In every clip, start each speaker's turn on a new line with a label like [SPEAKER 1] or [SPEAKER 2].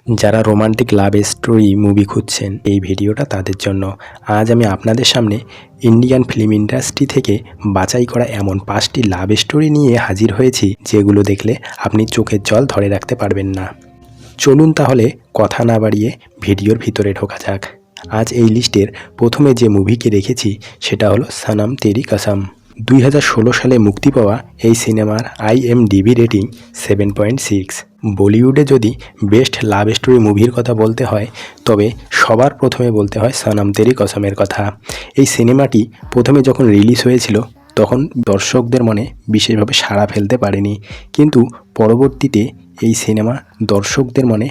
[SPEAKER 1] যারা romantic love story movie খুঁজছেন, এই ভিডিওটা তাদের জন্য। আজ আমি আপনাদের সামনে ইন্ডিয়ান ফিল্ম ইন্ডাস্ট্রি থেকে বাছাই করা এমন 5টি লাভ স্টোরি নিয়ে হাজির হয়েছি, যেগুলো দেখলে আপনি চোখের জল ধরে রাখতে পারবেন না। চলুন তাহলে কথা না বাড়িয়ে ভিডিওর ভিতরে ঢোকা যাক। আজ এই লিস্টের প্রথমে যে মুভিকে রেখেছি সেটা হলো সনম তেরি কসম। 2016 সালে মুক্তি পাওয়া এই সিনেমার IMDb রেটিং 7.6। বলিউডে যদি বেস্ট লাভ স্টোরি মুভির কথা বলতে হয়, তবে সবার প্রথমে বলতে হয় সনম তেরি কসমের কথা। এই সিনেমাটি প্রথমে যখন রিলিজ হয়েছিল তখন দর্শকদের মনে বিশেষভাবে সাড়া ফেলতে পারেনি, কিন্তু পরবর্তীতে এই সিনেমা দর্শকদের মনে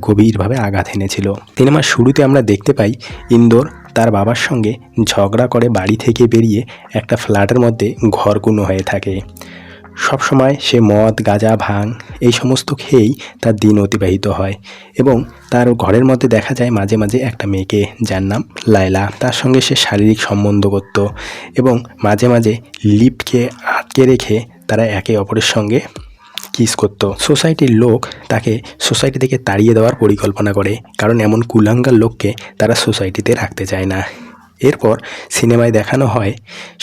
[SPEAKER 1] গভীরভাবে আঘাত এনেছিল। সিনেমার শুরুতে আমরা দেখতে পাই ইন্দোর তার বাবার সঙ্গে ঝগড়া করে বাড়ি থেকে বেরিয়ে একটা ফ্ল্যাটের মধ্যে ঘরকুনো হয়ে থাকে। সবসময় সে মদ, গাঁজা, ভাং এই সমস্ত খেয়েই তার দিন অতিবাহিত হয় এবং তার ঘরের মধ্যে দেখা যায় মাঝে মাঝে একটা মেয়েকে, যার নাম লায়লা। তার সঙ্গে সে শারীরিক সম্বন্ধ করত এবং মাঝে মাঝে লিফটকে আটকে রেখে তারা একে অপরের সঙ্গে কিস করত। সোসাইটির লোক তাকে সোসাইটি থেকে তাড়িয়ে দেওয়ার পরিকল্পনা করে, কারণ এমন কুলাঙ্গার লোককে তারা সোসাইটিতে রাখতে চায় না। এরপর সিনেমায় দেখানো হয়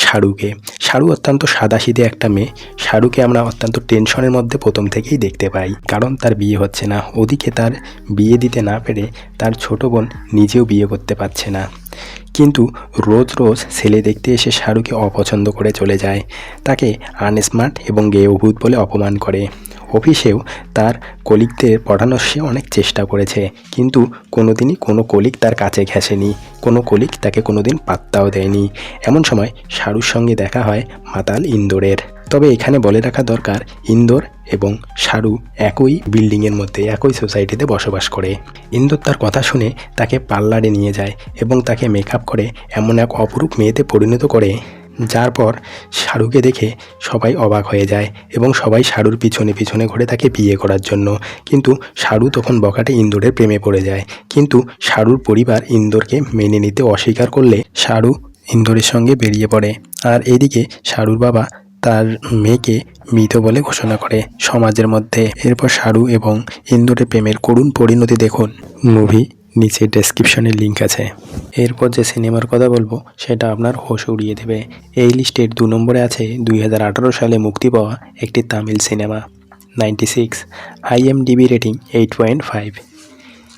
[SPEAKER 1] শাহরুখকে। শাহরুখ অত্যন্ত সাদাসিধে একটা মেয়ে। শাহরুখকে আমরা অত্যন্ত টেনশনের মধ্যে প্রথম থেকেই দেখতে পাই, কারণ তার বিয়ে হচ্ছে না। ওদিকে তার বিয়ে দিতে না পেরে তার ছোট বোন নিজেও বিয়ে করতে পারছে না, কিন্তু রোজ রোজ ছেলে দেখতে এসে শাহরুখকে অপছন্দ করে চলে যায়। তাকে আনস্মার্ট এবং গেয়ভূত বলে অপমান করে। অফিসেও তার কলিগদের পড়ানোর সে অনেক চেষ্টা করেছে, কিন্তু কোনোদিনই কোনো কলিগ তার কাছে ঘেঁষেনি, কোনো কলিগ তাকে কোনোদিন পাত্তাও দেয়নি। এমন সময় শাহরুর সঙ্গে দেখা হয় মাতাল ইন্দোরের। তবে এখানে বলে রাখা দরকার, ইন্দোর এবং শাহরুখ একই বিল্ডিংয়ের মধ্যে, একই সোসাইটিতে বসবাস করে। ইন্দোর তার কথা শুনে তাকে পার্লারে নিয়ে যায় এবং তাকে মেকআপ করে এমন এক অপরূপ মেয়েতে পরিণত করে, যার পর শাহরুখকে দেখে সবাই অবাক হয়ে যায় এবং সবাই শাহরুর পিছনে পিছনে ঘুরে তাকে বিয়ে করার জন্য। কিন্তু শাহরুখ তখন বখাটে ইন্দোরের প্রেমে পড়ে যায়, কিন্তু শাহরুর পরিবার ইন্দোরকে মেনে নিতে অস্বীকার করলে শাহরুখ ইন্দোরের সঙ্গে বেরিয়ে পড়ে। আর এদিকে শাহরুর বাবা তার মেয়েকে মৃত বলে ঘোষণা করে সমাজের মধ্যে। এরপর শাহরুখ এবং ইন্দোরের প্রেমের করুণ পরিণতি দেখুন। মুভি নিচে ডেসক্রিপশনে লিঙ্ক আছে। এরপর যে সিনেমার কথা বলবো সেটা আপনার হোশ উড়িয়ে দেবে। এই লিস্টের 2 নম্বরে আছে 2018 সালে মুক্তি পাওয়া একটি তামিল সিনেমা 96, IMDb রেটিং 8.5।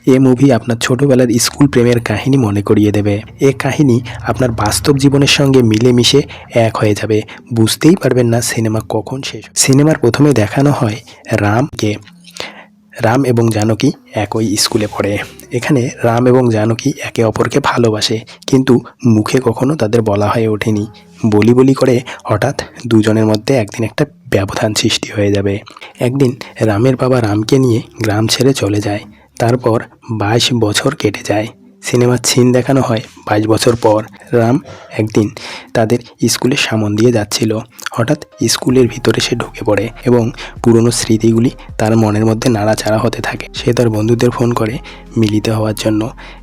[SPEAKER 1] এ মুভি আপনার ছোটোবেলার স্কুল প্রেমের কাহিনী মনে করিয়ে দেবে। এ কাহিনী আপনার বাস্তব জীবনের সঙ্গে মিলেমিশে এক হয়ে যাবে, বুঝতেই পারবেন না সিনেমা কখন শেষ। সিনেমার প্রথমে দেখানো হয় রাম এবং জানকী একই স্কুলে পড়ে। এখানে রাম এবং জানকী একে অপরকে ভালোবাসে, কিন্তু মুখে কখনো তাদের বলা হয়ে ওঠেনি। বলি করে হঠাৎ দুজনের মধ্যে একদিন একটা ব্যবধান সৃষ্টি হয়ে যাবে। একদিন রামের বাবা রামকে নিয়ে গ্রাম ছেড়ে চলে যায়। তারপর 22 বছর কেটে যায়। সিনেমার সিন দেখানো হয় 22 বছর পর। রাম একদিন তাদের স্কুলের সামন দিয়ে যাচ্ছিল। হঠাৎ স্কুলের ভিতরে সে ঢুকে পড়ে এবং পুরনো স্মৃতিগুলি তার মনের মধ্যে নাড়াচাড়া হতে থাকে। সে তার বন্ধুদের ফোন করে মিলিত হওয়ার জন্য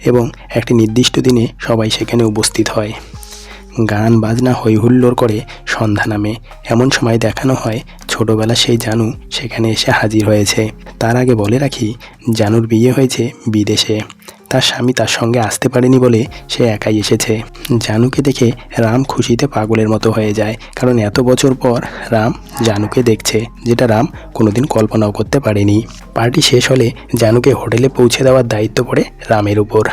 [SPEAKER 1] এবং একটি নির্দিষ্ট দিনে সবাই সেখানে উপস্থিত হয়। গান বাজনা হইহুল্লোড় করে সন্ধ্যা নামে। এমন সময় দেখানো হয় ছোটোবেলা সেই জানু সেখানে এসে হাজির হয়েছে। তার আগে বলে রাখি, জানুর বিয়ে হয়েছে বিদেশে। তার স্বামী তার সঙ্গে আসতে পারেনি বলে সে একাই এসেছে। জানুকে দেখে রাম খুশিতে পাগলের মতো হয়ে যায়, কারণ এত বছর পর রাম জানুকে দেখছে, যেটা রাম কোনোদিন কল্পনাও করতে পারেনি। পার্টি শেষ হলে জানুকে হোটেলে পৌঁছে দেওয়ার দায়িত্ব পড়ে রামের উপর।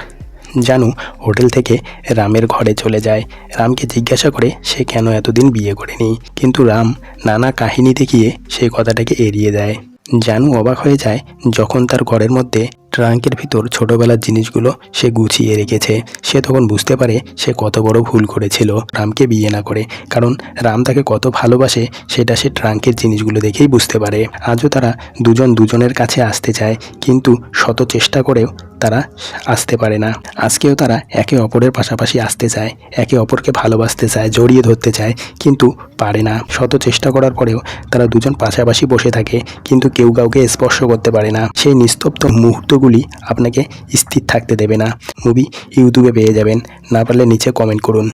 [SPEAKER 1] জানু হোটেল থেকে রামের ঘরে চলে যায়। রামকে জিজ্ঞাসা করে সে কেন এতদিন বিয়ে করেনি, কিন্তু রাম নানা কাহিনী দেখিয়ে সেই কথাটাকে এড়িয়ে দেয়। জানু অবাক হয়ে যায় যখন তার ঘরের মধ্যে ট্রাঙ্কের ভিতর ছোটোবেলার জিনিসগুলো সে গুছিয়ে রেখেছে। সে তখন বুঝতে পারে সে কত বড় ভুল করেছিল রামকে বিয়ে না করে, কারণ রাম তাকে কত ভালোবাসে সেটা সে ট্রাঙ্কের জিনিসগুলো দেখেই বুঝতে পারে। আজও তারা দুজনের কাছে আসতে চায়, কিন্তু শত চেষ্টা করেও তারা আসতে পারে না। আজকেও তারা একে অপরের পাশাপাশি আসতে চায়, একে অপরকে ভালোবাসতে চায়, জড়িয়ে ধরতে চায়, কিন্তু পারে না। শত চেষ্টা করার পরেও তারা দুজন পাশাপাশি বসে থাকে, কিন্তু কেউ কাউকে স্পর্শ করতে পারে না। সেই নিস্তব্ধ মুহূর্তগুলি আপনাকে স্থির থাকতে দেবে না। মুভি ইউটিউবে পেয়ে যাবেন, না পারলে নিচে কমেন্ট করুন।